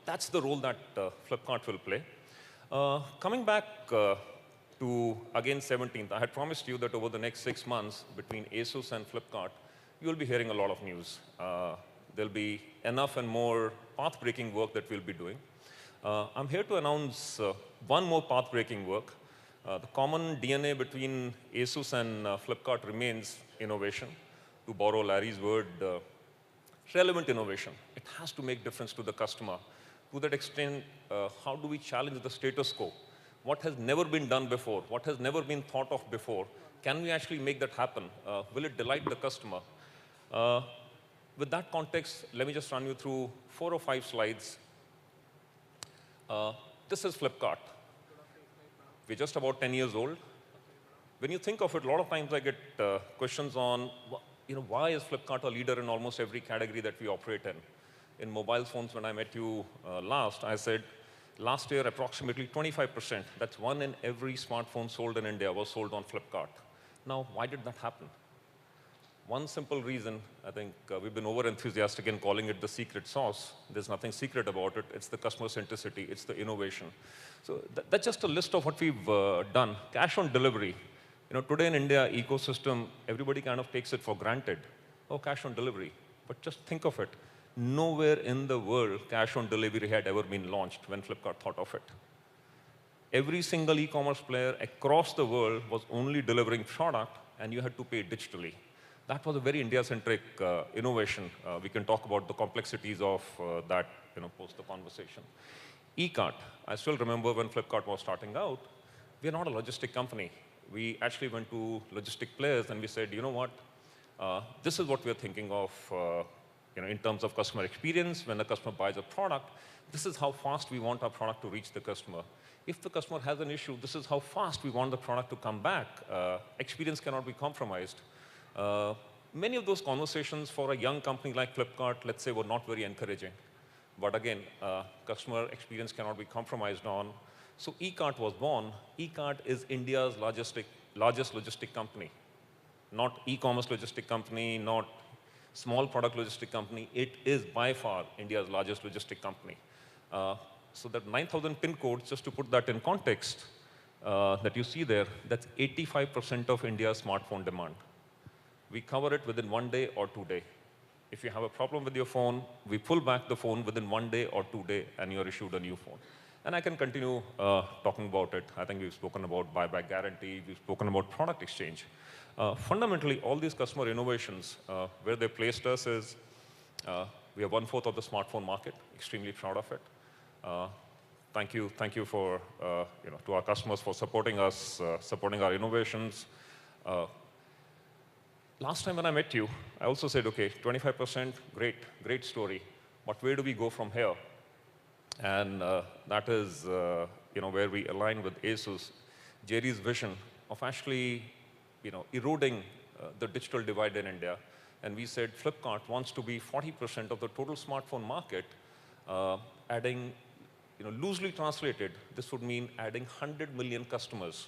That's the role that Flipkart will play. Coming back to, again, 17th, I had promised you that over the next 6 months, between Asus and Flipkart, you'll be hearing a lot of news. There'll be enough and more path-breaking work that we'll be doing. I'm here to announce one more path-breaking work. The common DNA between Asus and Flipkart remains innovation. To borrow Larry's word, relevant innovation. It has to make difference to the customer. To that extent, how do we challenge the status quo? What has never been done before? What has never been thought of before? Can we actually make that happen? Will it delight the customer? With that context, let me just run you through 4 or 5 slides. This is Flipkart. We're just about 10 years old. When you think of it, a lot of times I get questions on, why is Flipkart a leader in almost every category that we operate in? In mobile phones, when I met you last, I said, last year, approximately 25%, that's 1 in every smartphone sold in India was sold on Flipkart. Now, why did that happen? One simple reason, I think we've been over-enthusiastic in calling it the secret sauce. There's nothing secret about it. It's the customer centricity. It's the innovation. So that's just a list of what we've done. Cash on delivery. Today in India ecosystem, everybody kind of takes it for granted. Oh, cash on delivery. But just think of it. Nowhere in the world cash on delivery had ever been launched when Flipkart thought of it. Every single e-commerce player across the world was only delivering product, and you had to pay digitally. That was a very India-centric innovation. We can talk about the complexities of that post the conversation. E-cart. I still remember when Flipkart was starting out, we're not a logistic company. We actually went to logistic players and we said, you know what, this is what we're thinking of in terms of customer experience. When the customer buys a product, this is how fast we want our product to reach the customer. If the customer has an issue, this is how fast we want the product to come back. Experience cannot be compromised. Many of those conversations for a young company like Flipkart, let's say, were not very encouraging. But again, customer experience cannot be compromised on. So e-cart was born. E-cart is India's largest logistic company. Not e-commerce logistic company, not small product logistic company. It is by far India's largest logistic company. So that 9,000 pin codes, just to put that in context, that you see there, that's 85% of India's smartphone demand. We cover it within 1 day or 2 days. If you have a problem with your phone, we pull back the phone within 1 day or 2 days, and you're issued a new phone. And I can continue talking about it. I think we've spoken about buyback guarantee. We've spoken about product exchange. Fundamentally, all these customer innovations, where they placed us is, we are 1/4 of the smartphone market. Extremely proud of it. Thank you for to our customers for supporting us, supporting our innovations. Last time when I met you, I also said, okay, 25%, great story. But where do we go from here? And that is where we align with Asus, Jerry's vision of actually eroding the digital divide in India. And we said Flipkart wants to be 40% of the total smartphone market, adding, loosely translated, this would mean adding 100 million customers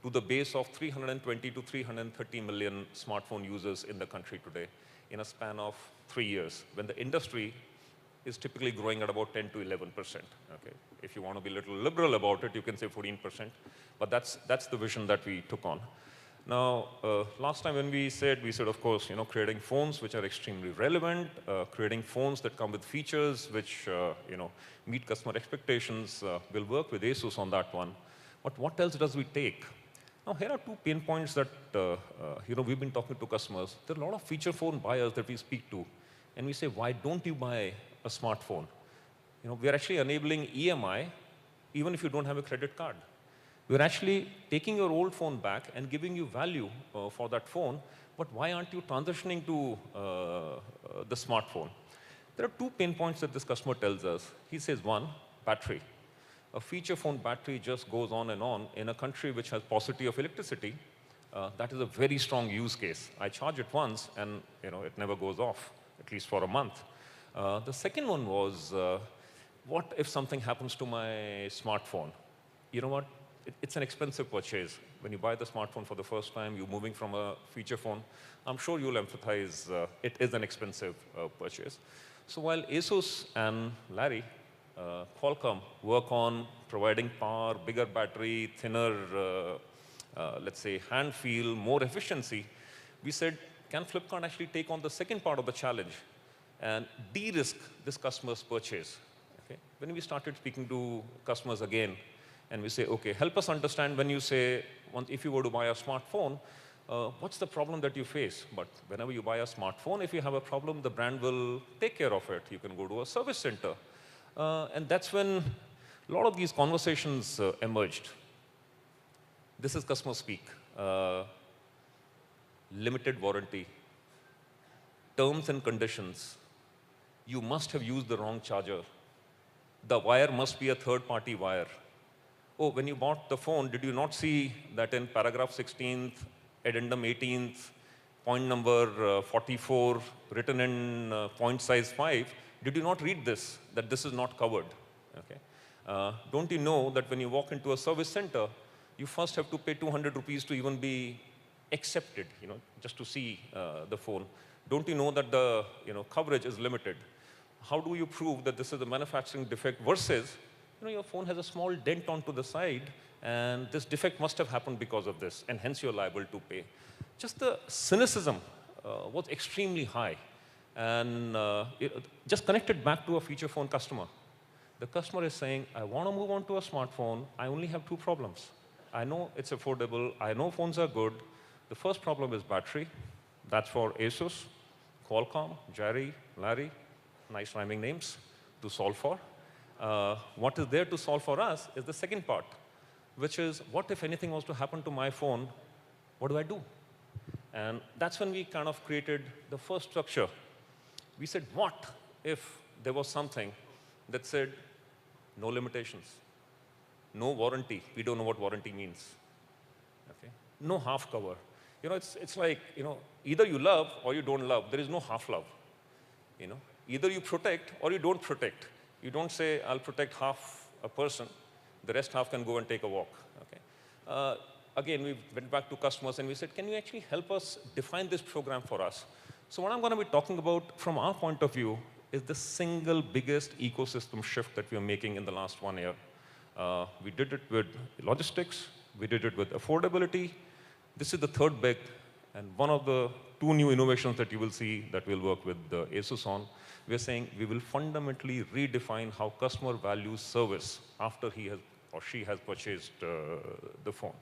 to the base of 320 to 330 million smartphone users in the country today in a span of 3 years, when the industry is typically growing at about 10 to 11%. Okay? If you want to be a little liberal about it, you can say 14%. But that's the vision that we took on. Now, last time when we said, of course, creating phones which are extremely relevant, creating phones that come with features which, meet customer expectations. We'll work with Asus on that one. But what else does we take? Now, here are 2 pain points that, we've been talking to customers. There are a lot of feature phone buyers that we speak to. And we say, why don't you buy a smartphone? We're actually enabling EMI, even if you don't have a credit card. We're actually taking your old phone back and giving you value for that phone. But why aren't you transitioning to the smartphone? There are 2 pain points that this customer tells us. He says, 1, battery. A feature phone battery just goes on and on in a country which has paucity of electricity. That is a very strong use case. I charge it once, and it never goes off, at least for a month. The second one was, what if something happens to my smartphone? You know what? It's an expensive purchase. When you buy the smartphone for the first time, you're moving from a feature phone. I'm sure you'll empathize, it is an expensive purchase. So while Asus and Larry, Qualcomm, work on providing power, bigger battery, thinner, let's say, hand feel, more efficiency, we said, can Flipkart actually take on the second part of the challenge and de-risk this customer's purchase? Okay? When we started speaking to customers again, and we say, okay, help us understand when you say, if you were to buy a smartphone, what's the problem that you face? But whenever you buy a smartphone, if you have a problem, the brand will take care of it. You can go to a service center. And that's when a lot of these conversations emerged. This is customer speak. Limited warranty. Terms and conditions. You must have used the wrong charger. The wire must be a third-party wire. Oh, when you bought the phone, did you not see that in paragraph 16th, addendum 18th, point number 44, written in point size 5, did you not read this, that this is not covered? Okay. Don't you know that when you walk into a service center, you first have to pay 200 rupees to even be accepted, just to see the phone. Don't you know that the coverage is limited? How do you prove that this is a manufacturing defect versus your phone has a small dent onto the side, and this defect must have happened because of this, and hence you're liable to pay. Just the cynicism was extremely high. And just connected back to a feature phone customer. The customer is saying, I want to move on to a smartphone. I only have 2 problems. I know it's affordable. I know phones are good. The first problem is battery. That's for Asus, Qualcomm, Jerry, Larry, nice rhyming names to solve for. What is there to solve for us is the second part, which is, what if anything was to happen to my phone? What do I do? And that's when we kind of created the first structure. We said, what if there was something that said, no limitations, no warranty? We don't know what warranty means. Okay? No half cover. It's like, either you love or you don't love. There is no half love. Either you protect or you don't protect. You don't say, I'll protect half a person, the rest half can go and take a walk. Okay? Again, we went back to customers and we said, can you actually help us define this program for us? So what I'm going to be talking about from our point of view is the single biggest ecosystem shift that we are making in the last 1 year. We did it with logistics. We did it with affordability. This is the third big, and one of the 2 new innovations that you will see that we'll work with Asus on. We're saying we will fundamentally redefine how customer values service after he has or she has purchased the phone.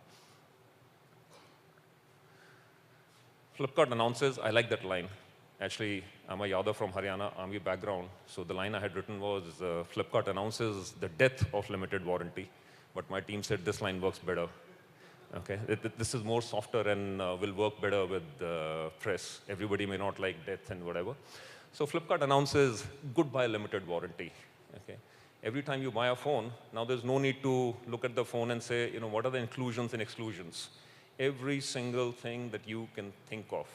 Flipkart announces, I like that line. Actually, I'm a Yadav from Haryana, army background. So the line I had written was, Flipkart announces the death of limited warranty. But my team said this line works better. Okay, this is more softer and will work better with press. Everybody may not like death and whatever. So Flipkart announces goodbye limited warranty. Okay, every time you buy a phone, now there's no need to look at the phone and say, what are the inclusions and exclusions? Every single thing that you can think of.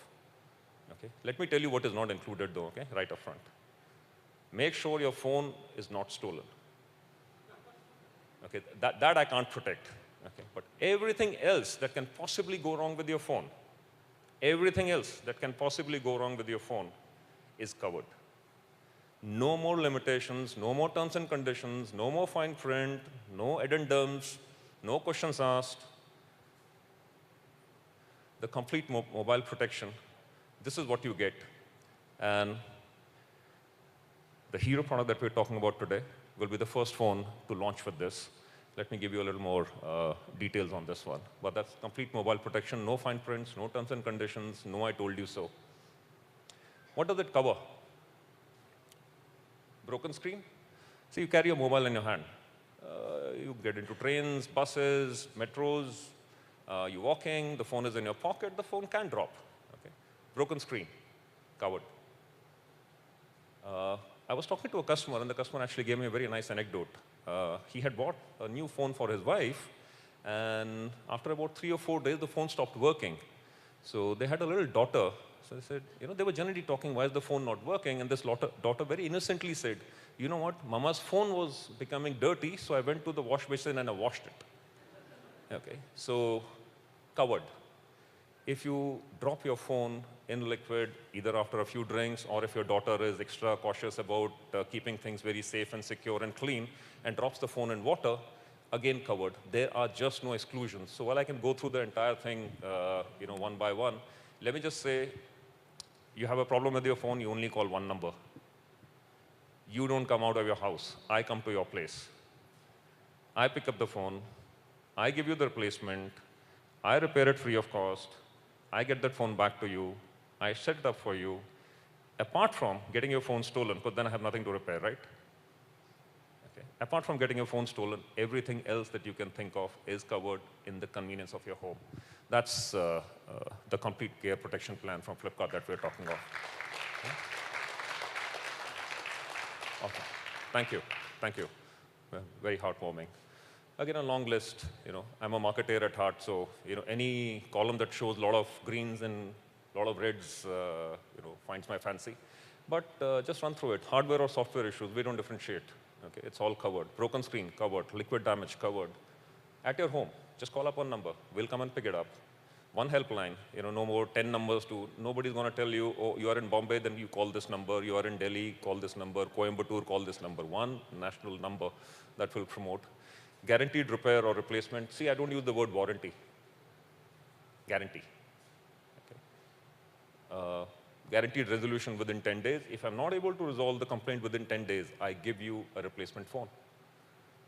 Okay, let me tell you what is not included though. Okay, right up front. Make sure your phone is not stolen. Okay, that I can't protect. Okay, but everything else that can possibly go wrong with your phone, everything else that can possibly go wrong with your phone is covered. No more limitations, no more terms and conditions, no more fine print, no addendums, no questions asked. The complete mobile protection, this is what you get. And the hero product that we're talking about today will be the first phone to launch with this. Let me give you a little more details on this one. But that's complete mobile protection, no fine prints, no terms and conditions, no I told you so. What does it cover? Broken screen? So you carry a mobile in your hand. You get into trains, buses, metros, you're walking, the phone is in your pocket, the phone can drop. Okay. Broken screen, covered. I was talking to a customer, and the customer actually gave me a very nice anecdote. He had bought a new phone for his wife, And after about 3 or 4 days, the phone stopped working. So they had a little daughter. So they said, they were generally talking, why is the phone not working? And this daughter very innocently said, you know what, Mama's phone was becoming dirty, so I went to the wash basin and I washed it. Okay, so covered. If you drop your phone in liquid, either after a few drinks or if your daughter is extra cautious about keeping things very safe and secure and clean and drops the phone in water, again covered. There are just no exclusions. So while I can go through the entire thing one by one, let me just say, you have a problem with your phone, you only call one number. You don't come out of your house. I come to your place. I pick up the phone. I give you the replacement. I repair it free of cost. I get that phone back to you. I set it up for you. Apart from getting your phone stolen, but then I have nothing to repair, right? Okay. Apart from getting your phone stolen, everything else that you can think of is covered in the convenience of your home. That's the complete care protection plan from Flipkart that we're talking of. Okay. Thank you. Thank you. Very heartwarming. Again, a long list. I'm a marketer at heart, so any column that shows a lot of greens and a lot of reds, finds my fancy. But just run through it. Hardware or software issues, we don't differentiate. Okay, it's all covered. Broken screen, covered. Liquid damage, covered. At your home, just call up one number. We'll come and pick it up. One helpline, no more 10 numbers to, nobody's going to tell you, oh, you are in Bombay, then you call this number. You are in Delhi, call this number. Coimbatore, call this number. One national number that will promote. Guaranteed repair or replacement. See, I don't use the word warranty. Guarantee. Okay. Guaranteed resolution within 10 days. If I'm not able to resolve the complaint within 10 days, I give you a replacement phone.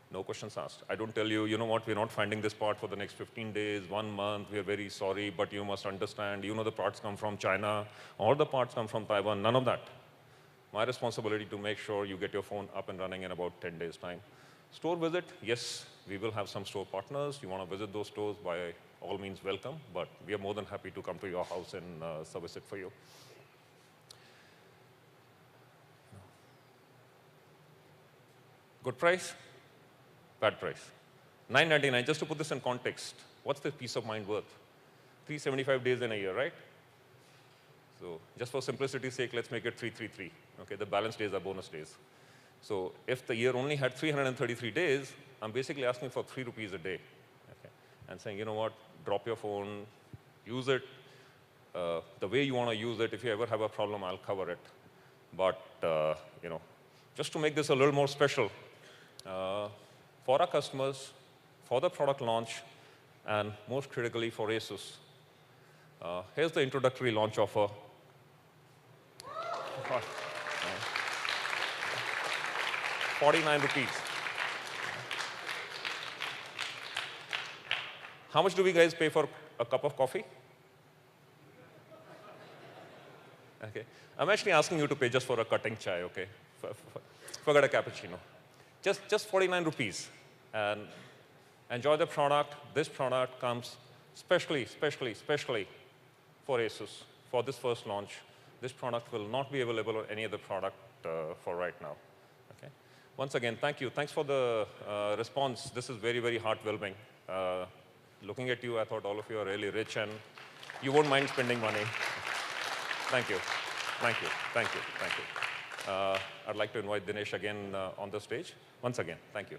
No questions asked. I don't tell you, you know what, we're not finding this part for the next 15 days, 1 month, we're very sorry, but you must understand, the parts come from China, or the parts come from Taiwan, none of that. My responsibility to make sure you get your phone up and running in about 10 days' time. Store visit, yes, we will have some store partners. You want to visit those stores, by all means, welcome, but we are more than happy to come to your house and service it for you. Good price? Bad price. $999, just to put this in context, what's the peace of mind worth? 375 days in a year, right? So just for simplicity's sake, let's make it 333. Okay, the balance days are bonus days. So if the year only had 333 days, I'm basically asking for 3 rupees a day. Okay? And saying, you know what, drop your phone, use it the way you want to use it. If you ever have a problem, I'll cover it. But, just to make this a little more special, for our customers, for the product launch, and most critically for Asus, here's the introductory launch offer. 49 rupees. How much do we guys pay for a cup of coffee? Okay. I'm actually asking you to pay just for a cutting chai, okay? Forget a cappuccino. Just 49 rupees. And enjoy the product. This product comes specially for Asus, for this first launch. This product will not be available on any other product for right now. Okay. Once again, thank you. Thanks for the response. This is very, very heartwarming. Looking at you, I thought all of you are really rich and you won't mind spending money. Thank you. Thank you. Thank you. Thank you. I'd like to invite Dinesh again on the stage. Once again, thank you.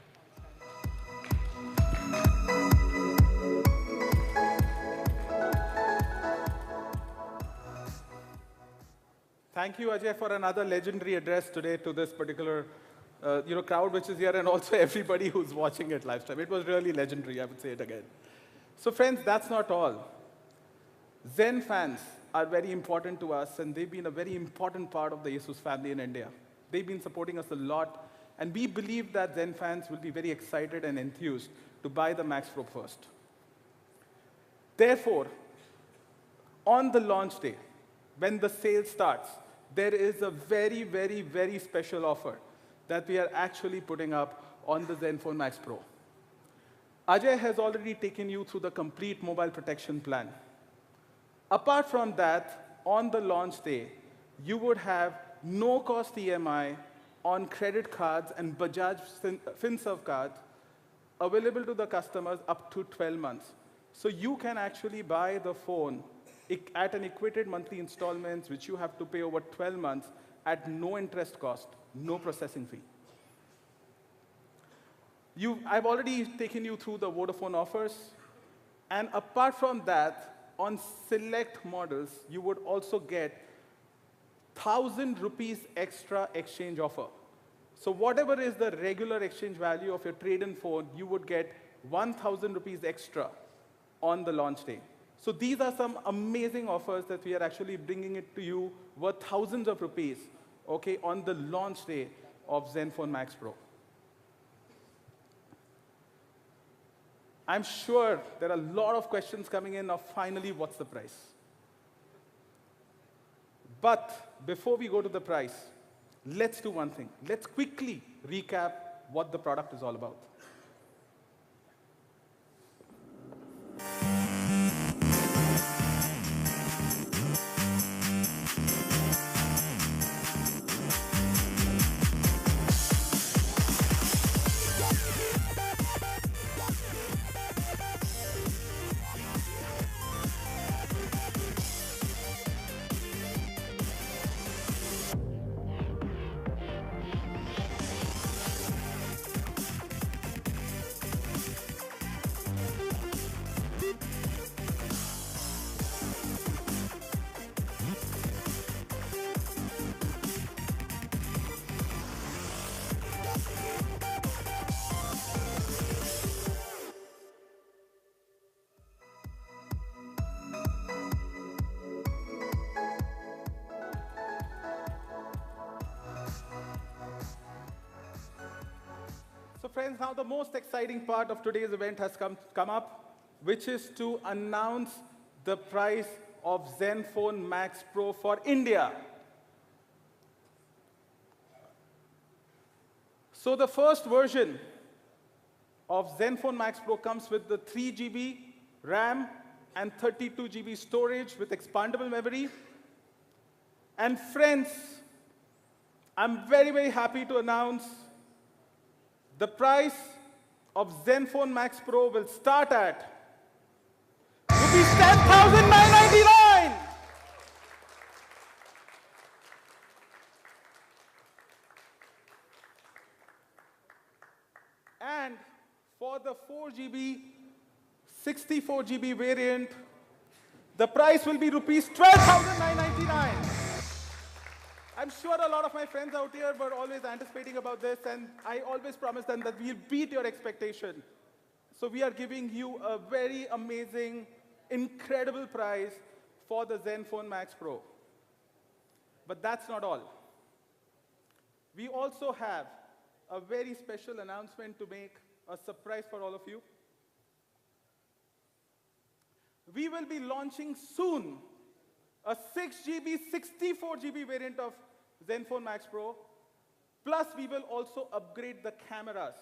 Thank you, Ajay, for another legendary address today to this particular crowd which is here, and also everybody who's watching it live stream. It was really legendary, I would say it again. So friends, that's not all. Zen fans are very important to us, and they've been a very important part of the Asus family in India. They've been supporting us a lot, and we believe that Zen fans will be very excited and enthused to buy the Max Pro first. Therefore, on the launch day, when the sale starts, there is a very, very, very special offer that we are actually putting up on the Zenfone Max Pro. Ajay has already taken you through the complete mobile protection plan. Apart from that, on the launch day, you would have no-cost EMI on credit cards and Bajaj FinServ cards available to the customers up to 12 months. So you can actually buy the phone at an equated monthly installments, which you have to pay over 12 months at no interest cost, no processing fee. I've already taken you through the Vodafone offers. And apart from that, on select models, you would also get 1,000 rupees extra exchange offer. So whatever is the regular exchange value of your trade-in phone, you would get 1,000 rupees extra on the launch day. So these are some amazing offers that we are actually bringing it to you worth thousands of rupees, okay, on the launch day of Zenfone Max Pro. I'm sure there are a lot of questions coming in of finally, what's the price? But before we go to the price, let's do one thing. Let's quickly recap what the product is all about. So friends, now the most exciting part of today's event has come up, which is to announce the price of Zenfone Max Pro for India. So the first version of Zenfone Max Pro comes with the 3 GB RAM and 32 GB storage with expandable memory. And friends, I'm very, very happy to announce the price of Zenfone Max Pro will start at rupees 10,999. And for the 4 GB, 64 GB variant, the price will be rupees 12,999. I'm sure a lot of my friends out here were always anticipating about this, and I always promise them that we'll beat your expectation. So we are giving you a very amazing, incredible price for the Zenfone Max Pro. But that's not all. We also have a very special announcement to make, a surprise for all of you. We will be launching soon a 6 GB, 64 GB variant of Zenfone Max Pro. Plus, we will also upgrade the cameras.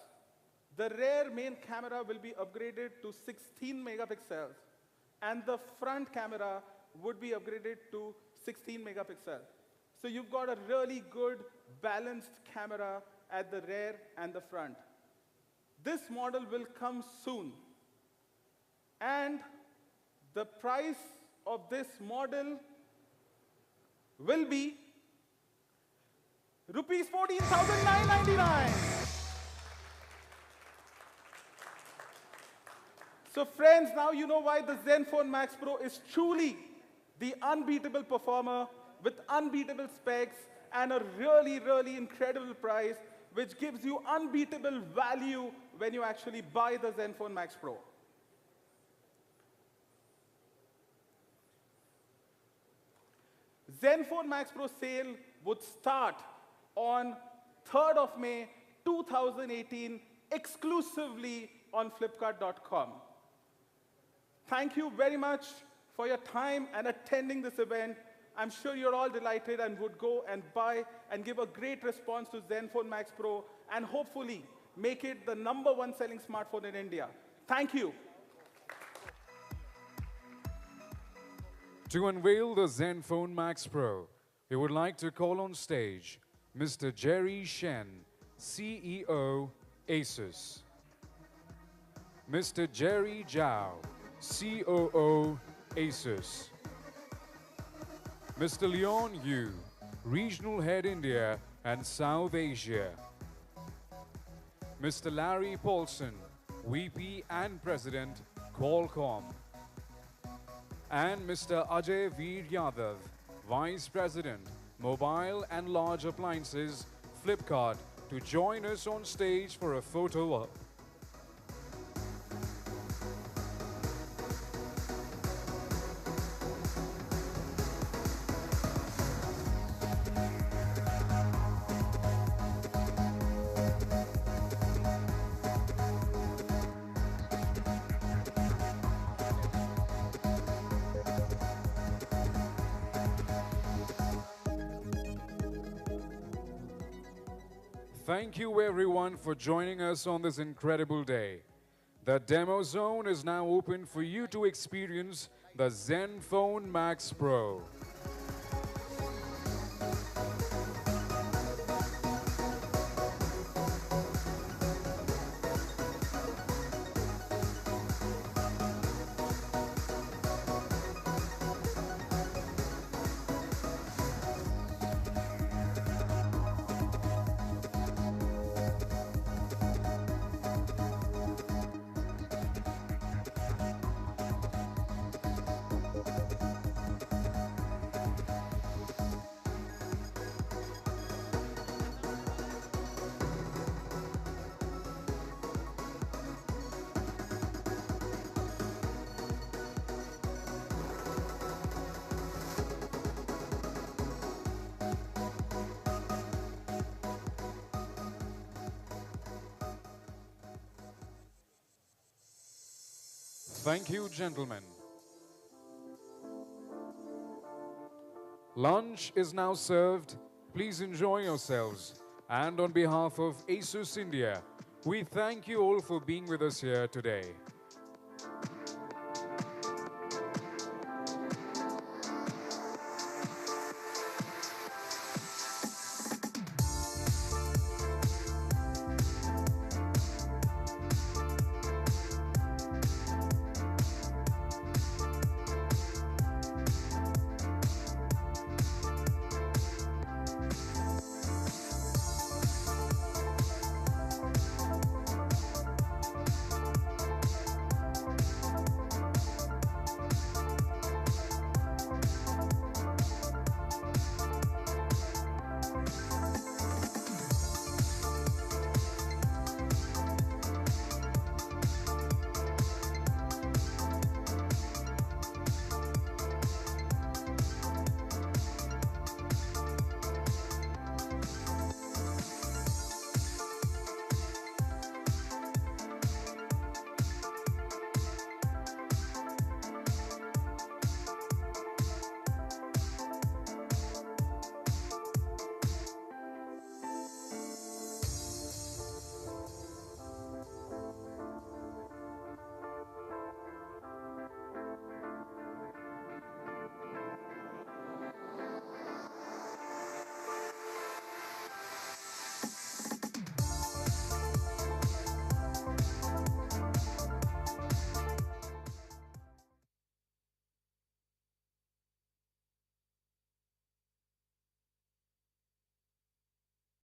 The rear main camera will be upgraded to 16 megapixels, and the front camera would be upgraded to 16 megapixels. So you've got a really good, balanced camera at the rear and the front. This model will come soon. And the price of this model will be rupees 14,999. So friends, now you know why the Zenfone Max Pro is truly the unbeatable performer with unbeatable specs and a really, really incredible price, which gives you unbeatable value when you actually buy the Zenfone Max Pro. Zenfone Max Pro sale would start on 3rd of May 2018 exclusively on Flipkart.com. Thank you very much for your time and attending this event. I'm sure you're all delighted and would go and buy and give a great response to Zenfone Max Pro and hopefully make it the #1 selling smartphone in India. Thank you. To unveil the Zenfone Max Pro, we would like to call on stage Mr. Jerry Shen, CEO, Asus. Mr. Jerry Zhao, COO, Asus. Mr. Leon Yu, Regional Head India and South Asia. Mr. Larry Paulson, VP and President, Qualcomm. And Mr. Ajay Veer Yadav, Vice President, Mobile and Large Appliances, Flipkart, to join us on stage for a photo op. Thank you everyone for joining us on this incredible day. The demo zone is now open for you to experience the Zenfone Max Pro. Thank you, gentlemen. Lunch is now served. Please enjoy yourselves. And on behalf of Asus India, we thank you all for being with us here today.